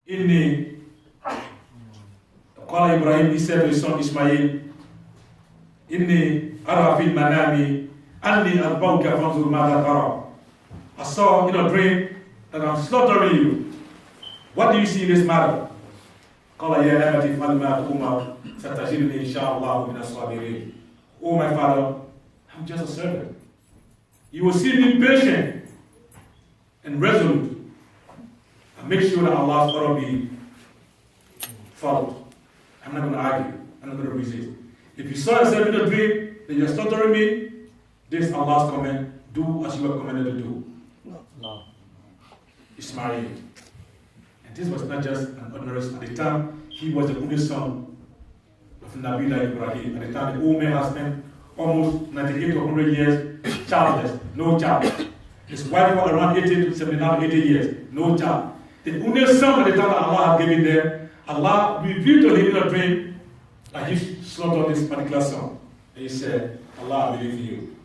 Inni qala Ibrahim, he said to his son Ismail, Inni ara fil manami anni adbauka fanzur madha tara. I saw in a dream that I'm slaughtering you. What do you see in this matter? Qala ya abati fa'al ma tu'mar satajiduni inshallah min as-sabirin. Oh my father, I'm just a servant. You will see me patient and resolute. And make sure that Allah's order be followed. I'm not going to argue. I'm not going to resist. If you saw yourself in a dream that you're slaughtering me, this is Allah's command. Do as you are commanded to do. No. Ismail. And this was not just an ordinary son. At the time, he was the only son of Nabi Ibrahim. At the time, the old man has spent almost 98 to 100 years childless, no child. His wife was around 80 to 79, 80 years, no child. The only son at the time that Allah had given them, Allah revealed to him in a dream that he slaughtered this particular son. And he said, Allah, I believe in you.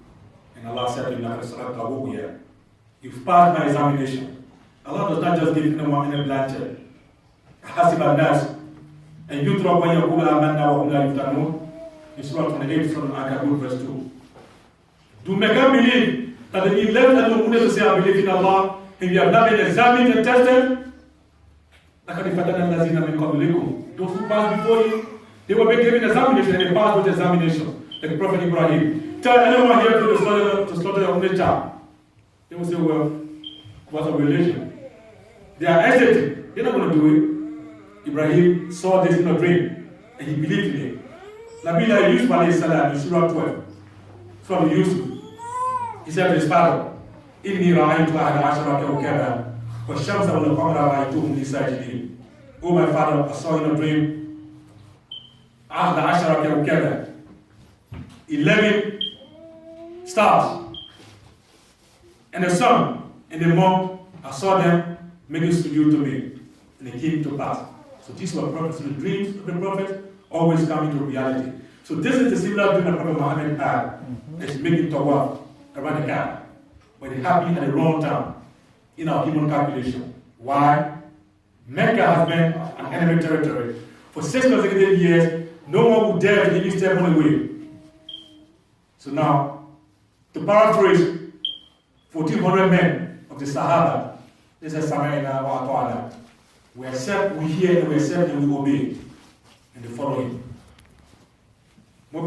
And Allah said to him, you've passed my examination. Allah does not just give anyone any blind check. Hasib al-Nas. And you drop when you go amanna wa hum la yuftanun. In Surah 28 from Ankabut verse 2. Do make us believe that the 11 and to say I believe in Allah, and you have not been examined and tested. Those who passed before you, they were being given examination and they passed with examination. Like Prophet Ibrahim. Tell anyone here to slaughter their only child. They will say, well, what's a religion? They are hesitating. They're not going to do it. Ibrahim saw this in a dream and he believed in it. Nabi Yusuf alayhi salam in Surah 12 from Yusuf. He said to his father, Inni ra'aytu ahada ashara kawkaba wa shamsa wal qamara ra'aytuhum li sajidin. Oh my father, I saw in a dream ahada ashara kawkaba, 11 stars, and the sun and the moon. I saw them making sujood to me, and it came to pass. So these were prophets. The dreams of the prophet always come into reality. So this is the similar dream that Prophet Muhammad had. It's making tawaf around the Kaaba, but it happened at the wrong time in our human calculation. Why? Mecca has been an enemy territory for 6 consecutive years. No one would dare to even step on the way. So now, to paraphrase 1,400 men of the Sahaba, this is Samaina wa Atwala. We accept, we hear, and we accept, and we obey. And they follow him. Mo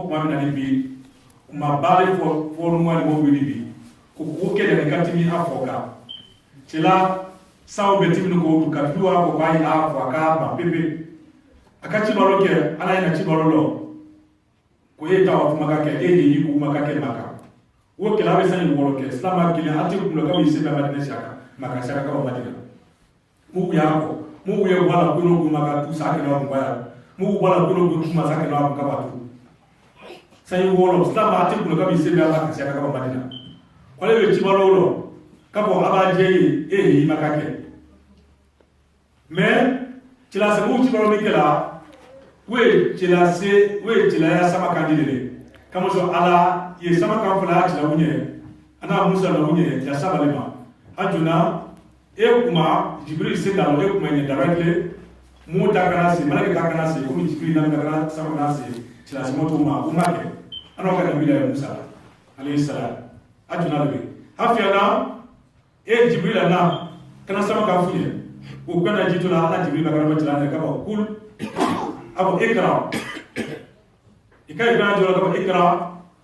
kwamina nibi umabale for nwa mo wilibi ko koke de katimi afoka tila sawo betimi no ko tukadua ko bai afaka ba pepe akachi baroke ala ina chi barolo ko yeta wa kumaka ke yi ku kumaka ke maka wo ke lawe sani woroke islama kile ati ku no kawi sebe madina shaka maka shaka ka madina mu yako mu ye wala kuno kumaka tu sake na mbaya mu wala kuno kuma sake na mbaka tu sai wolo islama ati ku no kawi sebe maka shaka ka madina kwale we chibalolo kapo abaje yi maka ke mais tila se mu chibalo mikela we tila ya sama kandidele kama so ala ye sama kan fala tila unye ana musa na unye ya sama lema ajuna kuma jibril se da lo kuma ni directly mu takana se malaka takana se ko jibril na takana sama na se tila se moto ma umake ana ka da bila musa alayhi salam ajuna le hafiana jibril na kana sama kan funye ko kana jitula ala jibril bakara matila ka ba kul abu ikra ikai kana jola ka ikra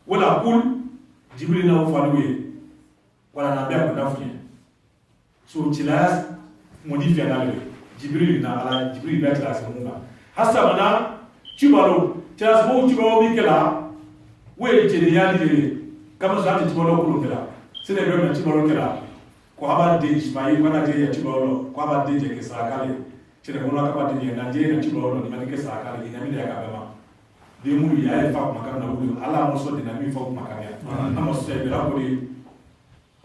wala kul jibril na ufaluwe wala na bia ko funye so tilas modifia na le jibril na ala jibril ba tilas munga hasa bana chibalo tilas mo chibalo mikela we chede ya dire kama sa chibalo ko kela sene be na chibalo kela ko aba de Ismail kana de ya chibalo ko aba de ke sakale chede ko na ka de na de na chibalo ni ke sakale ina mi ya ka bama de mu ya fa makana na wu ala mo so de na mi fa makana ya amo so be la ko de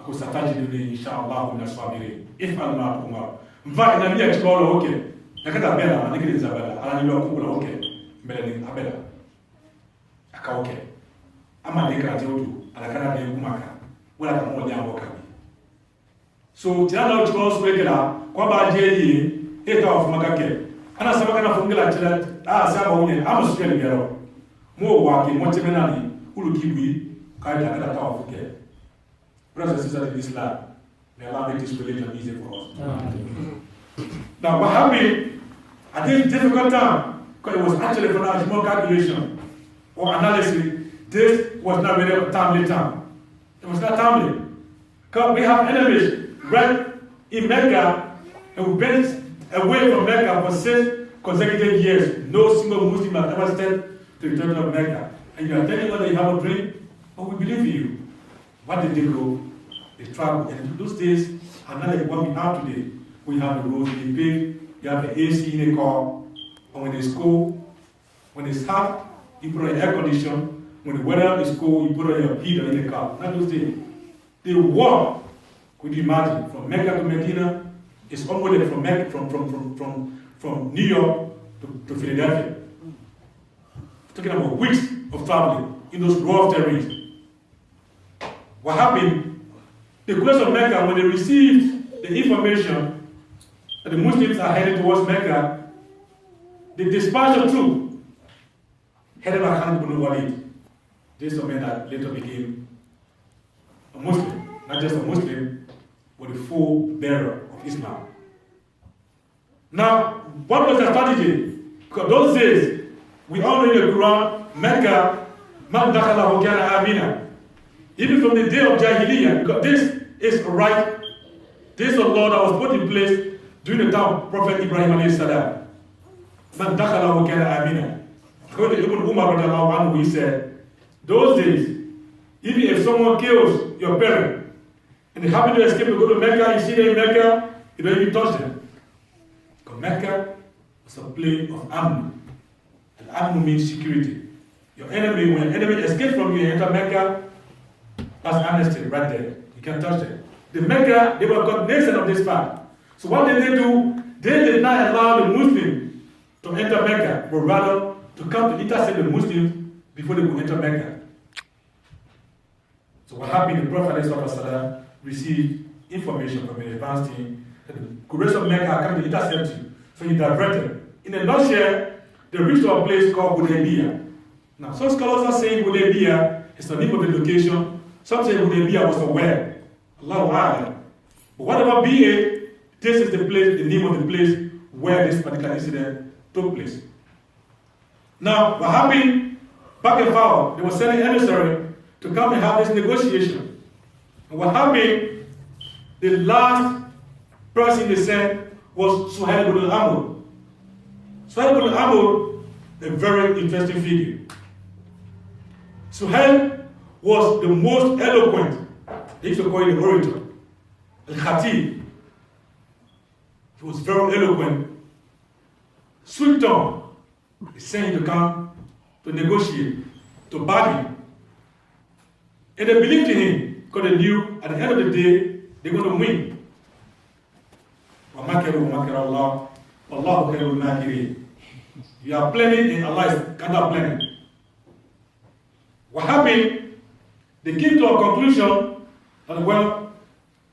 ko sataji de inshallah na sabiri ifal ma kuma mva ina mi ya chibalo okay nakata bela na kile zabala ala ni lo ko okay mbele ni abela aka okay ama de ka je odu ala kana de kuma ka wala ka mo jambo ka So Tirana Chos regular, Kwaba J, 8 of Magake. And as a kind of Fungela, Sabone, I'm a Australian girl. More working, Montemenani, Ulukiwi, Kaita of Fuke. Brothers and sisters in Islam, may Allah make this religion easy for us. Now, what happened at this difficult time, because it was actually for our small calculation or analysis, this was not really a timely time. It was not timely. Because we have enemies right in Mecca, and we've been away from Mecca for 6 consecutive years. No single Muslim has ever stepped to the territory of Mecca. And you are telling us that you have a dream, but we believe in you. What did they go? They traveled. And in those days, unlike what we have today, we have the roads we pay, you have the AC in the car, and when it's cold, when it's hot, you put on air condition. When the weather is cold, you put on your heater in the car. Not those days. They walk. Could you imagine? From Mecca to Medina, it's almost from Mecca, from New York to Philadelphia. Talking about weeks of traveling in those rough terrains. What happened? The Quraysh of Mecca, when they received the information that the Muslims are heading towards Mecca, they dispatched a troop headed by Khalid ibn Walid. This is a man that later became a Muslim, not just a Muslim, but a full bearer of Islam. Now, what was the strategy? Because those days, we all know in the Quran, Mecca, Man dakhala wa kana amina. Even from the day of Jahiliyyah, because this is a right, this is a law that was put in place during the time of Prophet Ibrahim alayhi salam. Man dakhala wa kana amina. According to Ibn Umar radiallahu anhu, he said, those days, even if someone kills your parent and they happen to escape to go to Mecca, you see them in Mecca, you don't even touch them. Because Mecca was a place of amn. And amn means security. Your enemy, when your enemy escapes from you and enter Mecca, that's amnesty right there. You can't touch them. The Mecca, they were cognizant of this fact. So what did they do? They did not allow the Muslims to enter Mecca, but rather to come to intercept the Muslims before they could enter Mecca. So what happened? The Prophet ﷺ received information from an advanced team that the Quraysh of Mecca are coming to intercept you. So he diverted. In a nutshell, they reached to a place called Hudaibiya. Now, some scholars are saying Hudaibiya is the name of the location. Some say Hudaibiya was a well. Allahu A'lam. But whatever be it, this is the place, the name of the place where this particular incident took place. Now, what happened? Back and forth, they were sending emissary to come and have this negotiation. And what happened? The last person they sent was Suhail ibn al-Amr. Suhail ibn al-Amr, a very interesting figure. Suhail was the most eloquent, they used to call it the orator, al-Khatib. He was very eloquent, sweet tongue. He sent him to come to negotiate, to bargain. And they believed in him because they knew at the end of the day they're going to win. You are planning and Allah is counter planning. What happened? They came to a conclusion that, well,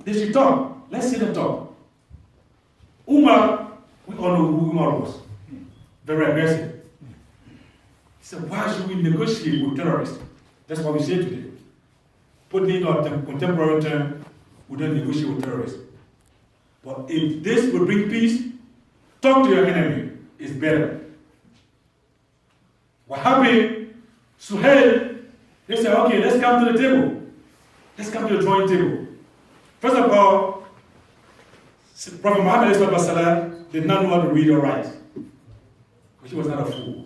they should talk. Let's see them talk. Umar, we all know who Umar was. Very aggressive. He said, why should we negotiate with terrorists? That's what we say today. Putting it on contemporary term, we don't negotiate with terrorists. But if this will bring peace, talk to your enemy. It's better. What happened? Suhail, they said, okay, let's come to the table. Let's come to the drawing table. First of all, Prophet Muhammad did not know how to read or write. But he was not a fool.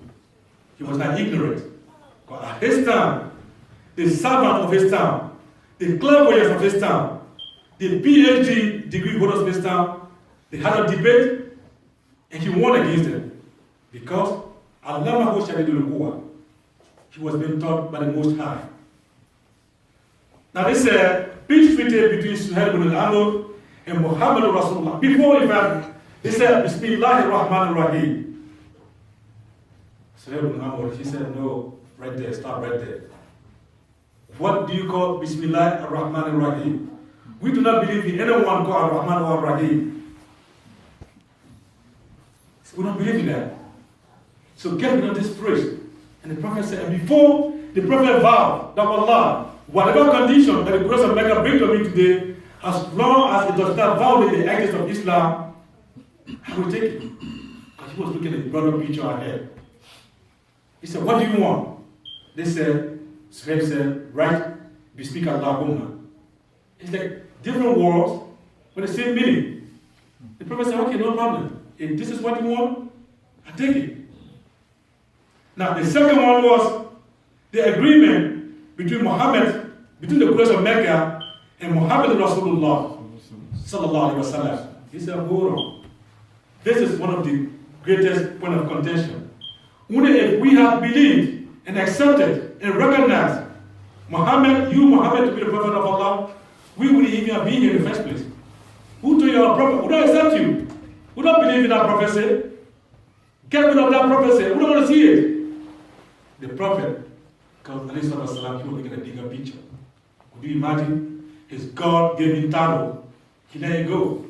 He was not ignorant. But at his time, the servant of his time, the clairvoyants of his time, the PhD degree holders of his time, they had a debate and he won against them. Because Allamahu Shadidul Quwa, he was being taught by the Most High. Now this is a peace treaty between Suhail ibn al-Amr and Muhammad Rasulullah. Before in fact, they said, Bismillahir Rahmanir Rahim. Suhail ibn al-Amr, he said, no, right there, stop right there. What do you call Bismillah ar-Rahman ar-Rahim? We do not believe in anyone called Ar-Rahman or Ar-Rahim. So we don't believe in that. So get rid of this phrase. And the Prophet said, and before the Prophet vowed that Allah, whatever condition that the grace of Mecca brings to me today, as long as it does not violate the edges of Islam, I will take it. Because he was looking at the broader picture ahead. He said, what do you want? They said, Suhaib said, right, bespeak Allahumma. It's like different words with the same meaning. The Prophet said, okay, no problem. If this is what you want, I'll take it. Now, the second one was the agreement between Muhammad, between the Quraysh of Mecca and Muhammad Rasulullah sallallahu alaihi wasallam. He said, hold on. This is one of the greatest point of contention. Only if we have believed and accepted and recognized Muhammad to be the Prophet of Allah, we wouldn't even have been here in the first place. Who told you our prophet? Who don't accept you? Who don't believe in that prophecy? Get rid of that prophecy. Who don't want to see it? The Prophet, because he was looking at a bigger picture. Could you imagine? His God gave him title. He let it go.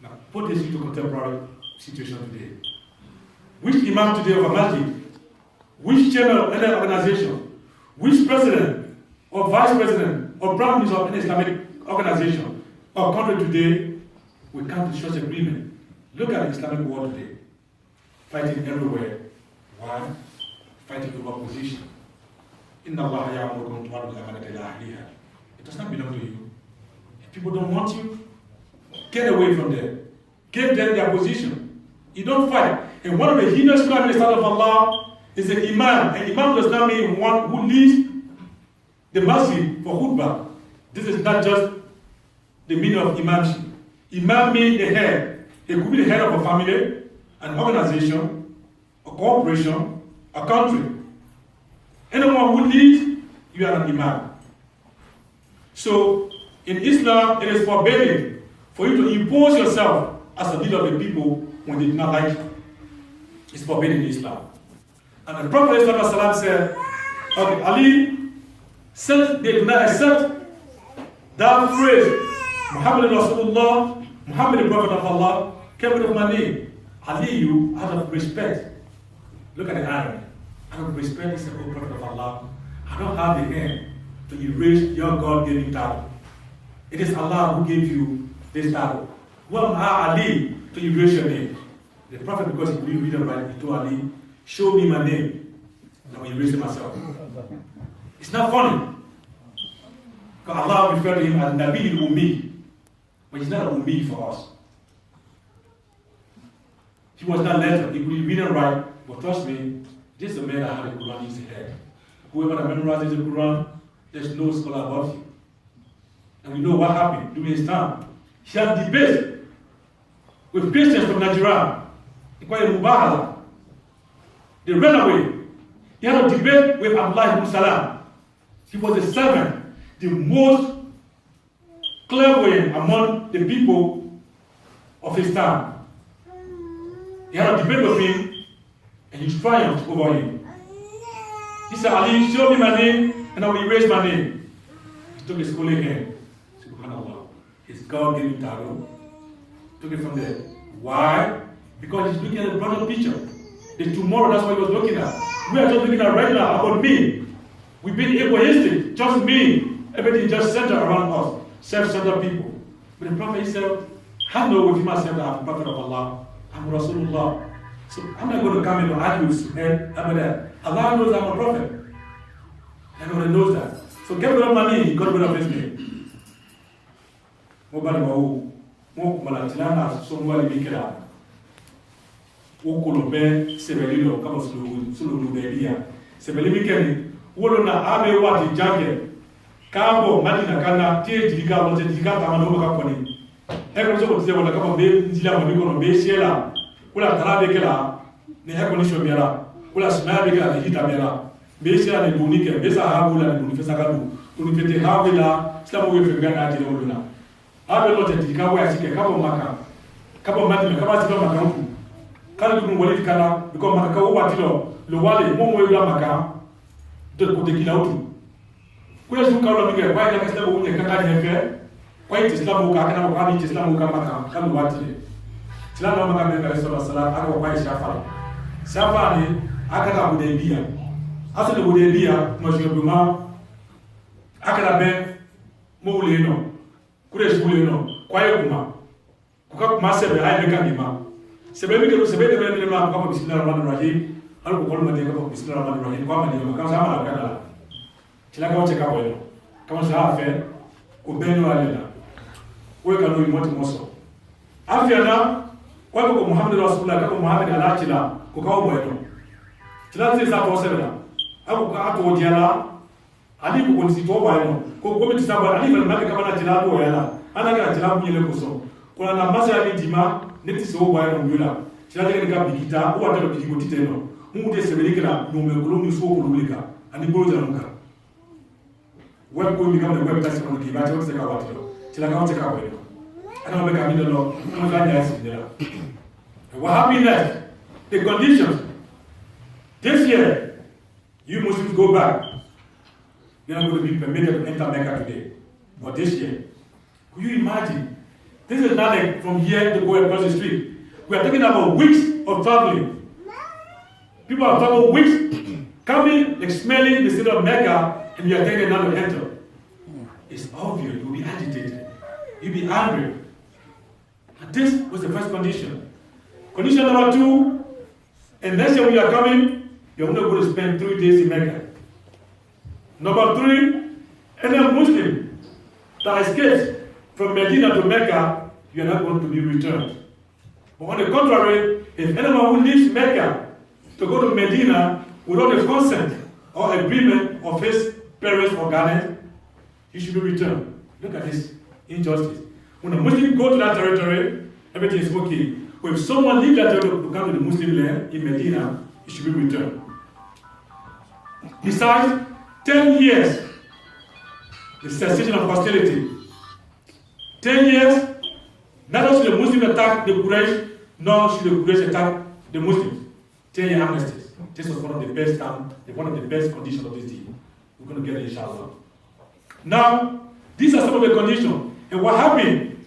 Now, put this into contemporary situation today. Which imam today of a masjid, which chairman of any organization, which president or vice president or prime minister of any Islamic organization or country today will come to such agreement? Look at the Islamic world today. Fighting everywhere. Why? Fighting over position. Inna Allah ya'murukum tu'addu al-amanata ila ahliha. It does not belong to you. If people don't want you, get away from them. Give them their position. You don't fight. And one of the heinous crimes in the sight of Allah is an imam. An imam does not mean one who leads the masjid for khutbah. This is not just the meaning of imamship. Imam means the head. It could be the head of a family, an organization, a corporation, a country. Anyone who leads, you are an imam. So, in Islam, it is forbidden for you to impose yourself as a leader of the people when they do not like you. It's forbidden in Islam. And the Prophet ﷺ said, okay, Ali, since they do not accept that phrase, Muhammad Rasulullah, Muhammad the Prophet of Allah, came with my name. Ali, you, out of respect. Look at the irony. Out of respect, he said, oh Prophet of Allah, I don't have the hand to erase your God-given title. It is Allah who gave you this title. Who am I, Ali, to erase your name? The Prophet, because he couldn't read it right, he told Ali, show me my name. And I will erase it myself. It's not funny. Because Allah referred to him as Nabi al-Ummi. But he's not an Ummi for us. He was not lettered. He could read and write. But trust me, this is a man that had the Quran in his head. Whoever that memorizes the Quran, there's no scholar above you. And we know what happened during his time. He had debate with Christians from Nigeria. They call it Mubahala. They ran away. He had a debate with Abdullah ibn Salam. He was a servant, the most clairvoyant among the people of his time. He had a debate with him, and he triumphed over him. He said, Ali, show me my name, and I will erase my name. He took his holy hand. Subhanallah. His God-given title. Took it from there. Why? Because he's looking at the broader picture. The tomorrow, that's what he was looking at. We are just looking at right now about me. We've been egoistic, just me. Everything just centered around us. Self-centered people. But the Prophet himself, I know with myself that I'm a Prophet of Allah. I'm Rasulullah. So I'm not going to come in and argue with about that. Allah knows I'm a Prophet. Everybody knows that. So get rid of my name, he got rid of his name. Nobody will. Malatilana, somebody make it up. Ukolobe, Sebelino, come Sulu Hudaibiya. Sebelini, Wolona, Abe, what the jacket. Cabo, Madina Kana, Tia, was a Tika, Tamanoka Company. Every so say, when I come of Zilla, when you go to Besiela, Ula Tarabekela, the Hekonish Mera, Ula Smabeka, the Hita Mera, Besia and Bunika, Besa Habula and Unifesagadu, Unifete Havila, Slamu with Gana Tiroluna. I will not take a seek a couple of Maka, couple of Madina, Kabasilo Macau, Kalakun Walikana, because Macau Watilo, Luwale, Momo Maka, the Kutekilautu. Where's the Kalamika? Why the Kasta Kaka? Kwa Islam uka kana kwa ni Islam uka maka kama wati. Islam na maka mbele sallallahu alaihi wasallam aka kwa shafa. Shafa ni aka na Hudaibiya. Asa na Hudaibiya majibuma aka na ben mule no. Kure mule no. Kwa hiyo kuma sebe ai beka bima. Sebe de ma kwa bismillahir rahmanir rahim. Alko kwa ma de kwa bismillahir rahmanir rahim kwa ma de ma kama sama na kana. Kila kwa cheka kwa hiyo. Kama saa fe ubeni wale na weka no imoti moso afya na kwa ko Muhammad rasulullah ka Muhammad alachila ko kawo boyno tilati sa ko sebela ako ka ato diala ali ko konsi to boyno ko komiti saba ali bal maka kama na tilabo yala ana ka tilabo yele ko so kuna na masa ali dima neti so boyno yula tilati ka bikita o wata bikiko titeno mu de sebelikira no me ko mi so ko lulika ani bolo jamuka web ko mi kama de web test ko ki ba to se ka wato tila ka wote ka wele ana be ka mi do no ga nya si dela what happened next the conditions this year you Muslims go back you're not going to be permitted to enter Mecca today but this year could you imagine this is not like from here to go across the street we are talking about weeks of traveling people are traveling weeks coming like smelling the city of Mecca and you are taking now to enter. It's obvious you'll be agitated. You'll be angry. And this was the first condition. Condition number 2, and next year when you are coming, you're not going to spend 3 days in Mecca. Number 3, any Muslim that escapes from Medina to Mecca, you are not going to be returned. But on the contrary, if anyone who leaves Mecca to go to Medina without the consent or agreement of his parents or guardians, he should be returned. Look at this injustice. When a Muslim go to that territory, everything is okay. But if someone leaves that territory to come to the Muslim land in Medina, he should be returned. Besides, 10 years, the cessation of hostility. 10 years, neither should the Muslims attack the Quraysh, nor should the Quraysh attack the Muslims. 10-year amnesty. This was one of the best conditions of this deal. We're going to get it, inshallah. Now, these are some of the conditions. And what happened?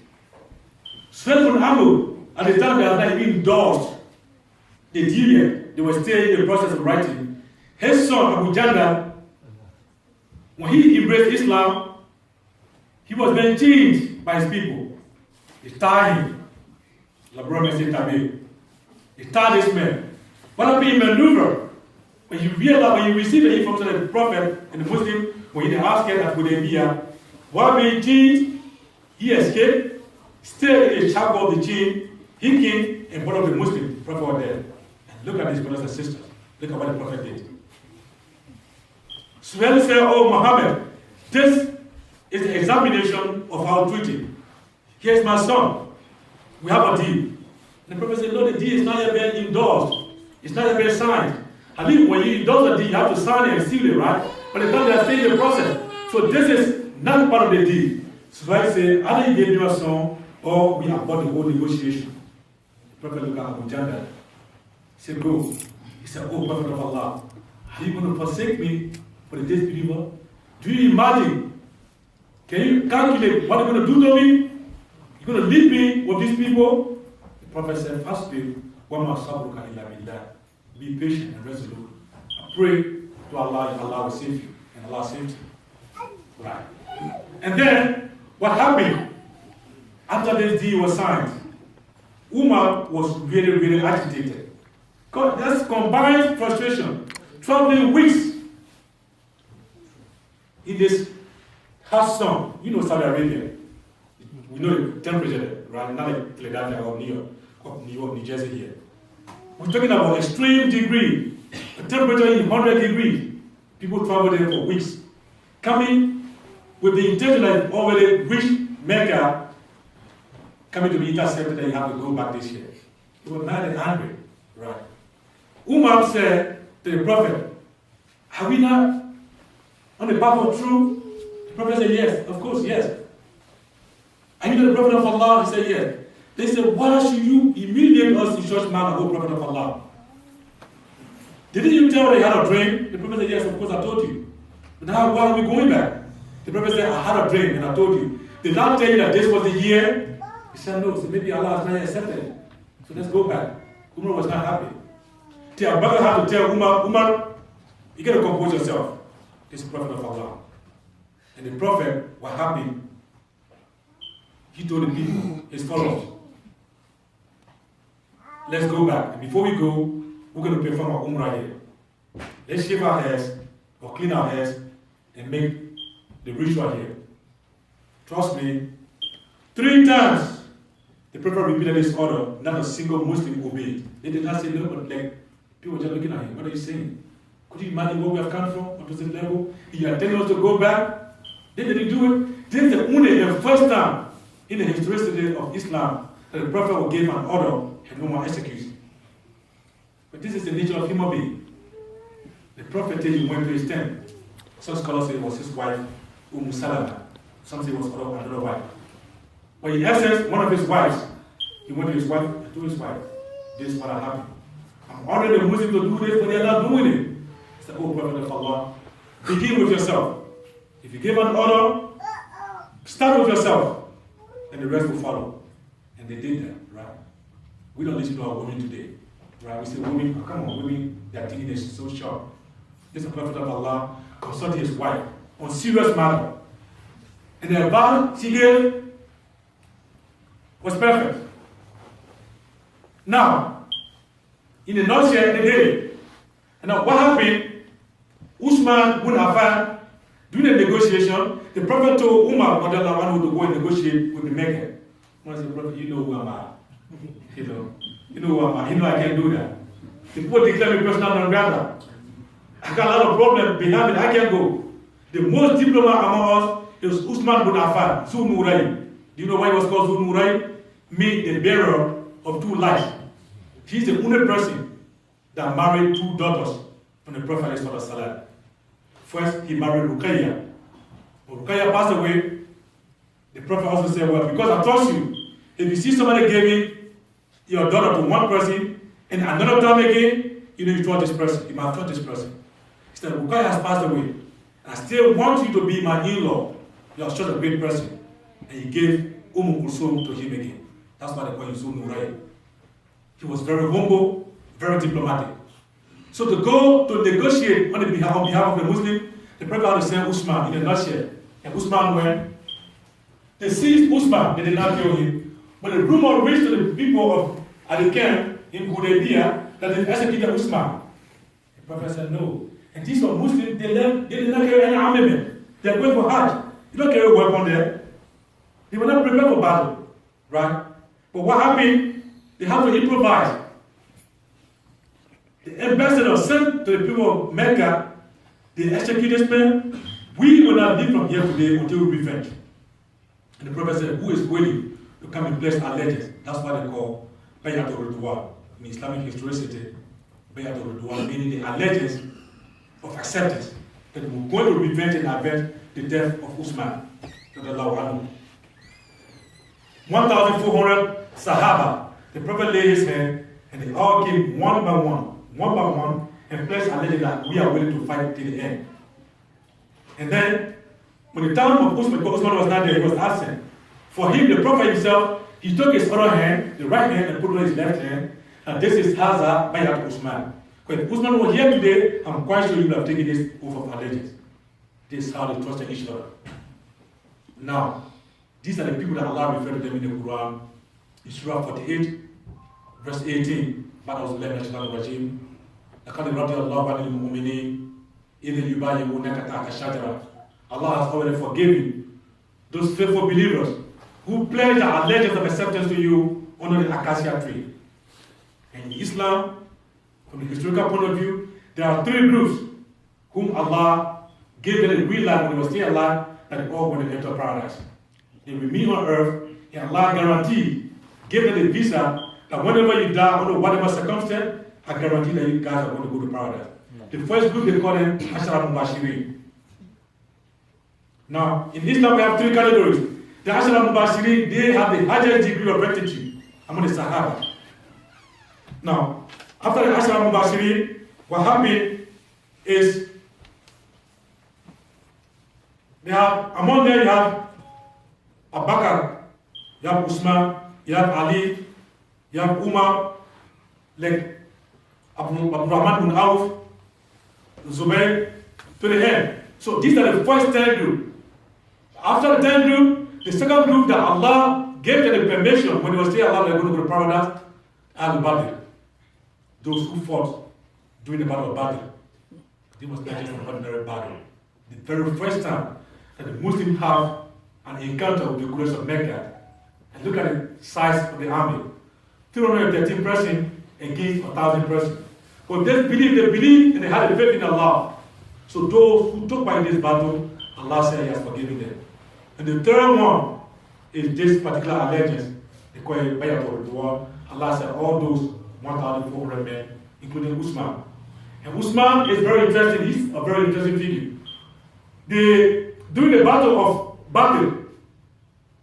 Suhail bin Amr, at the time they had not even endorsed the deal yet. They were still in the process of writing. His son, Abu Jandal, when he embraced Islam, he was then changed by his people. They tied him. The brother said, Tabi. They tied this man. What happened in maneuver? When you realize, when you receive the information of the Prophet and the Muslim, when he asked at Hudaibiya, while being chained, he escaped, stayed in the chapel of the chain, he came and brought up the Muslim. The Prophet was there. And look at these brothers and sisters. Look at what the Prophet did. Suhail said, oh Muhammad, this is the examination of our treaty. Here's my son. We have a deal. The Prophet said, no, the deal is not yet been endorsed. It's not yet been signed. I think when you endorse a deal, you have to sign it and seal it, right? But the time they are still in the process. So this is not part of the deal. So I say, either you gave me a song or we abort the whole negotiation. The Prophet looked at Abu Jandal. He said, go. He said, oh Prophet of Allah, are you going to forsake me for the disbeliever? Do you imagine? Can you calculate what you're going to do to me? You're going to leave me with these people? The Prophet said, Fasbir wa ma sabruka illa billah. Be patient and resolute. Pray to Allah and Allah will save you. And Allah saved you. Right. And then, what happened? After this deal was signed, Umar was really, really agitated. That's combined frustration. Traveling weeks in this hot sun. You know Saudi Arabia. We know the temperature there, right? Not like Philadelphia or New York, New Jersey here. We're talking about extreme degree, a temperature in 100 degrees. People travel there for weeks. Coming with the intention that already reached Mecca, coming to be intercepted and you have to go back this year. They were mad and angry. Right. Umar said to the Prophet, are we not on the path of truth? The Prophet said, yes, of course, yes. Are you the Prophet of Allah? He said, yes. They said, why should you immediately us in such manner, O Prophet of Allah? Didn't you tell me you had a dream? The Prophet said, yes, of course I told you. But now why are we going back? The Prophet said, I had a dream and I told you. Did not tell you that this was the year? He said, no, so maybe Allah has not accepted it. So let's go back. Umar was not happy. The Abu Bakr had to tell Umar, you got to compose yourself. This is the Prophet of Allah. And the Prophet was happy. He told the people, his followers, let's go back. And before we go, we're going to perform our Umrah here. Let's shave our hairs, or clean our hairs, and make the ritual here. Trust me, 3 times the Prophet repeated this order, not a single Muslim obeyed. They did not say no, but like, people were just looking at him. What are you saying? Could you imagine where we have come from? Up to this level? You are telling us to go back? They didn't do it. This is the only and first time in the history of Islam that the Prophet gave an order and no one executes. But this is the nature of human being. The Prophet said he went to his tent. Some scholars say it was his wife, Salama. Some say it was another wife. But in essence, one of his wives, he went to his wife and told his wife, this is what happened. I'm ordering the Muslims to do this, but they're not doing it. It's the old Prophet of Allah. Begin with yourself. If you give an order, start with yourself, and the rest will follow. And they did that, right? We don't listen to our women today, right? We say, women, oh, come on, women, their thinking is so sharp. This is the Prophet of Allah consulted his wife on serious matter. And the advice she gave was perfect. Now, in a nutshell, they did it. And now what happened? Usman bin Affan, during the negotiation, the Prophet told Umar to go and negotiate with the Mecca. Umar said, Prophet, you know who am I? You know who am I? You know I can't do that. The people declare me personal non-grata. I got a lot of problems behind me. I can't go. The most diplomat among us is Usman bin Affan, Zul Nurayn. Do you know why he was called Zul Nurayn? Means the bearer of 2 lights. He's the only person that married 2 daughters from the Prophet ﷺ. First, he married Ruqayya. When Ruqayya passed away, the Prophet also said, well, because I trust you, if you see somebody giving your daughter to one person, and another time again, you trust this person, you might trust this person. He said, Ruqayya has passed away. I still want you to be my in-law. You are such a great person. And he gave Kulsum to him again. That's why they call him Zul Nurayn. He was very humble, very diplomatic. So to go to negotiate on behalf of the Muslim, the Prophet had to send Usman in a nutshell. And Usman went. They seized Usman, they did not kill him. But the rumor reached to the people at the camp in Hudaibiya that they executed Usman. The Prophet said no. And these were Muslims, they did not carry any armament. They are going for Hajj. You don't carry a weapon there. They were not prepared for battle. Right? But what happened? They had to improvise. The ambassador sent to the people of Mecca, they executed this man. We will not leave from here today until we revenge. And the Prophet said, who is willing to come and place allegiance? That's what they call Bayatul Ridwan. In Islamic historicity, Bayatul Ridwan, meaning the allegiance of acceptance that we're going to revenge and avenge the death of Usman. 1,400 Sahaba. The Prophet laid his hand and they all came one by one, and pledged allegiance that we are willing to fight till the end. And then, when the time of Usman was not there, he was absent. For him, the Prophet himself, he took his other hand, the right hand, and put it on his left hand, and this is Haza Bayat Usman. Because if Usman was here today, I'm quite sure he would have taken this oath of allegiance. This is how they trusted each other. Now, these are the people that Allah referred to them in the Quran. In Surah 48, verse 18, Allah has already forgiven those faithful believers who pledged their allegiance of acceptance to you under the acacia tree. And in Islam, from the historical point of view, there are 3 groups whom Allah gave them the green light when they were still alive, that they all going to enter paradise. They remain on earth, and Allah guaranteed, gave them the visa that whenever you die, under whatever circumstance, I guarantee that you guys are going to go to paradise. The first group, they call them Ashara Mubashirin. Now, in Islam, we have 3 categories. The Ashara Mubashirin, they have the highest degree of rectitude among the Sahaba. Now, after the Ashara Mubashirin, what happened is, among them you have Abakar, you have Usman, you have Ali, you have Umar, like Abdurrahman bin Auf, Zubair, to the end. So these are the first 10 group. After the 10 group, the second group that Allah gave them the permission when they were still allowed, they were going to go to paradise, Al-Badr. Those who fought during the battle of Badr. They must not just an ordinary battle. The very first time that the Muslims have an encounter with the Quraysh of Mecca. And look at the size of the army. 313 persons against 1,000 persons. But they believe and they had a faith in Allah. So those who took part in this battle, Allah said He has forgiven them. And the third one is this particular allegiance. They call it Bayatul Ridwan. Allah said all those 1,400 men, including Usman. And Usman is very interesting. He's a very interesting figure. During the battle of Badr,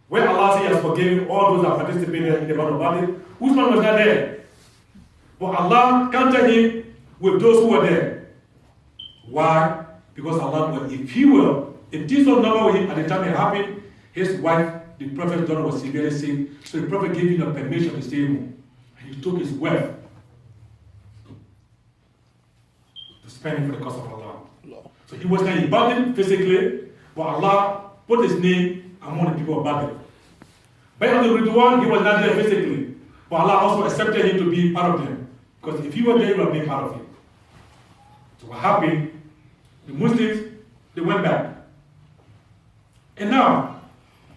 where Allah said He has forgiven all those that participated in the battle of Badr, Usman was not there. But Allah counted him with those who were there. Why? Because Allah, if this was not with him at the time it happened, his wife, the prophet's daughter, was severely sick. So the prophet gave him a permission to stay home. And he took his wealth to spend it for the cause of Allah. So he was not in Badr physically, but Allah put his name among the people of Badr. Bayatul Ridwan, he was not there physically, but Allah also accepted him to be part of them. Because if he was there, he would have been part of it. So what happened? The Muslims, they went back. And now,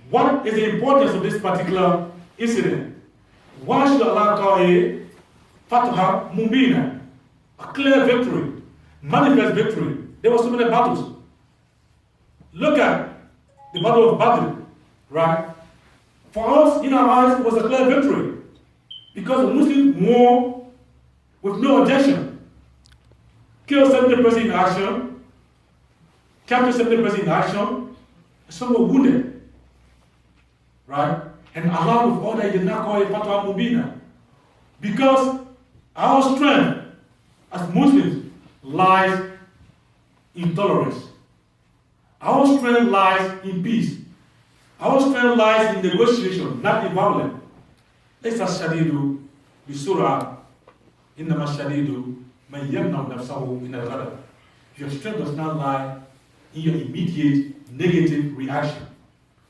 what is the importance of this particular incident? Why should Allah call it Fatha Mubina? A clear victory, manifest victory. There were so many battles. Look at the battle of Badr, right? For us, in our eyes, it was a clear victory. Because the Muslims won with no objection. Killed 70% in action, captured 70% in action, some were wounded. Right? And Allah with all that He did not call it Fatwa Mubina. Because our strength as Muslims lies in tolerance. Our strength lies in peace. Our strength lies in negotiation, not in violence. ليس الشديد بسرعة إنما الشديد من يمنع نفسه من الغضب. Your strength does not lie in your immediate negative reaction,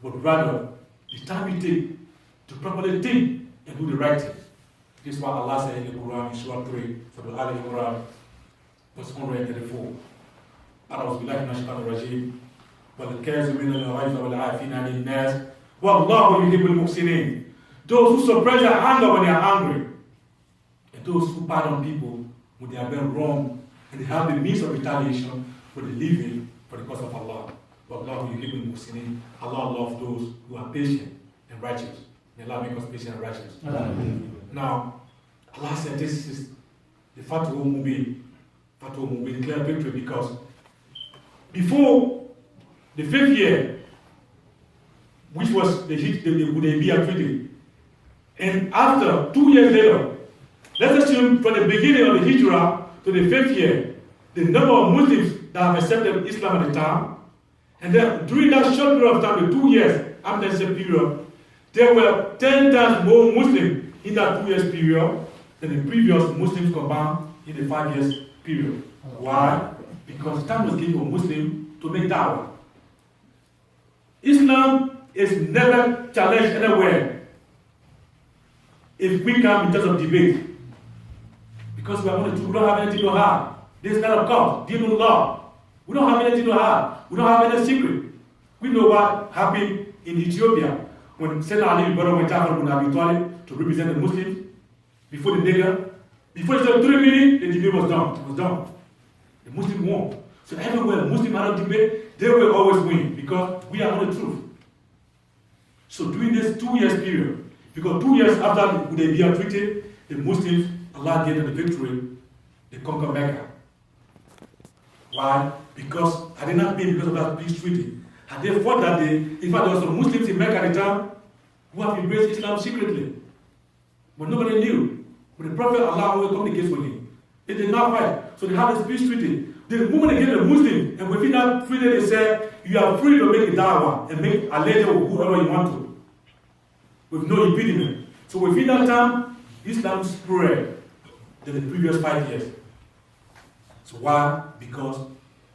but rather the time you take to properly think and do the right thing. This is what Allah said in the Quran in Surah 3, Surah Al-Imran, verse 134. أعوذ بالله من الشيطان الرجيم والكاظمين الغيظ والعافين عن الناس والله يحب المحسنين. Those who suppress their anger when they are angry, and those who pardon people when they have been wrong, and they have the means of retaliation for the living for the cause of Allah. Wallahu yuhibbul muhsinin. Allah loves those who are patient and righteous. May Allah make us patient and righteous. Now, Allah said this is the Fatwa Mubin, clear victory, because before the 5th year, which was the Hudaibiya-Part2, and after 2 years later, let's assume from the beginning of the Hijrah to the 5th year, the number of Muslims that have accepted Islam at the time, and then during that short period of time, the 2 years after this period, there were 10 times more Muslims in that 2 years period than the previous Muslims combined in the 5 years period. Why? Because time was given for Muslims to make da'wah. Islam is never challenged anywhere if we come in terms of debate. Because we don't have anything to hide. This kind of cause, Dinul law. We don't have anything to hide. We don't have any secret. We know what happened in Ethiopia when Sayyidina Ali brought Ja'far ibn Abi Talib to represent the Muslims before the nigger. Before the 3 minutes, the debate was done. It was done. The Muslim won. So everywhere the Muslim had a debate, they will always win because we are on the truth. So during this 2 years period, because 2 years after the Hudaibiya-Part2, the Muslims, Allah gave them the victory, they conquered Mecca. Why? Because had it not been because of that peace treaty, had they fought that day, in fact there were some Muslims in Mecca at the time who have embraced Islam secretly. But nobody knew. But the Prophet Allah always communicates with him. They did not fight. So they had this peace treaty. The moment they gave the Muslims, and within that treaty they said, you are free to make a da'wah and make a letter with whoever you want to. with no impediment. So within that time, Islam spread than the previous 5 years. So why? Because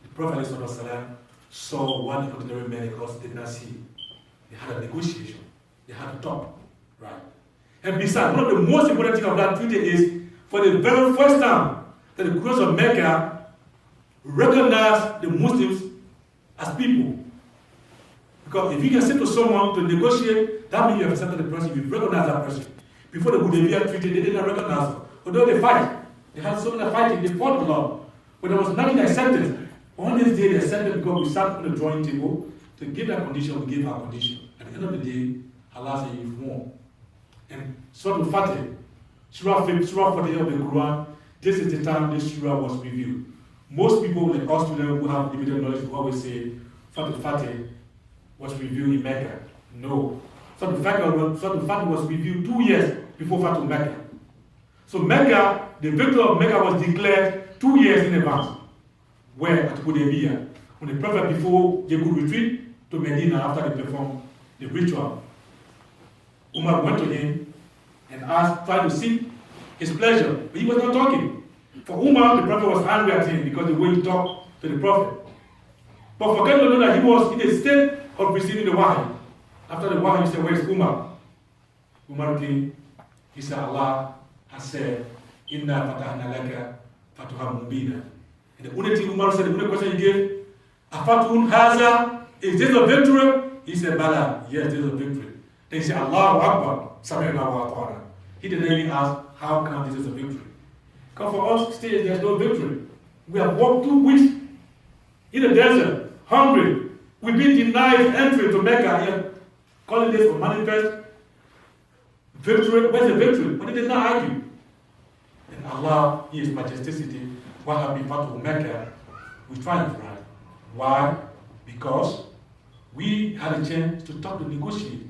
the Prophet ﷺ saw what the ordinary medicals did not see. They had a negotiation. They had a talk. Right? And besides, one of the most important things of that treaty is, for the very first time, that the Cross of Mecca recognized the Muslims as people. Because if you can say to someone to negotiate, that means you have accepted the person, you recognize that person. Before the Hudaibiya treaty, they didn't recognize them. Although they fight, they had so many fighting, they fought a lot. But there was nothing accepted. On this day, they accepted because we sat on the drawing table to give that condition, we gave our condition. At the end of the day, Allah said, you've won. And Surah Al-Fatih, Surah 40 of the Quran, this is the time this Surah was reviewed. Most people, like us students who have limited knowledge, will always say, Surah Al-Fatih was reviewed in Mecca. No. Surah Al-Fatih was reviewed 2 years before Fatih Mecca. So Mecca, the victory of Mecca was declared 2 years in advance. Where? At Hudaibiya. When the Prophet, before they could retreat to Medina after they performed the ritual, Umar went to him and tried to seek his pleasure, but he was not talking. For Umar, the Prophet was angry at him because the way he talked to the Prophet. But forget to know that he was in a state of receiving the wahy. After the wahy, he said, where is Umar? Umar came. He said, Allah has said, Inna fatahna laka fatuha mubina. And the only thing Umar said, the only question he gave, Afatun haza, is this a victory? He said, Bala, yes, this is a victory. Then he said, Allahu Akbar, sami'na wa ata'na. He didn't even ask, how come this is a victory? Because for us, still, there's no victory. We have walked 2 weeks in the desert, hungry. We've been denied entry to Mecca here, calling this a manifest victory. Where's the victory? But he did not argue. And Allah, His majesticity, what happened to Mecca, we triumphed, right? Why? Because we had a chance to talk, to negotiate.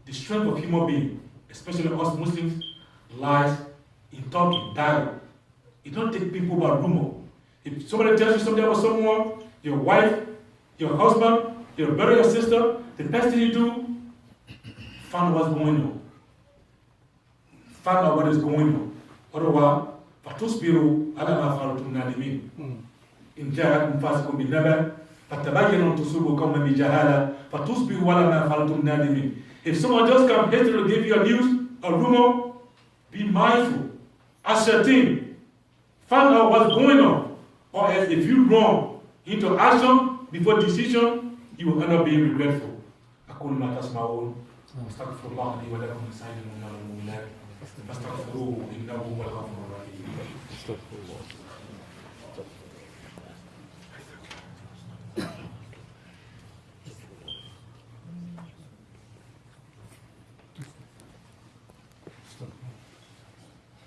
The strength of human being, especially us Muslims, lies in talking, dialogue. You don't take people by rumor. If somebody tells you something about someone, your wife, your husband, your brother, your sister, the best thing you do, find out what's going on. Find out what is going on. Otherwise, فَتُصْبِرُوا عَلَى مَا فَعَلْتُمْ نَادِمِينَ إِنْ جَاءَكُمْ فَاسِقٌ بِنَبَأٍ فَتَبَيَّنُوا أَن تُصِيبُوا قَوْمًا بِجَهَالَةٍ فَتُصْبِرُوا عَلَى مَا فَعَلْتُمْ نَادِمِينَ. If someone just comes hastily to give you a news, a rumor, be mindful, ascertain, find out what's going on. Or else if you wrong into action before decision, you will end up being regretful. أقول ما تسمعون أستغفر الله لي ولكم من سائر المؤمنين فاستغفروه إنه هو الغفور الرحيم.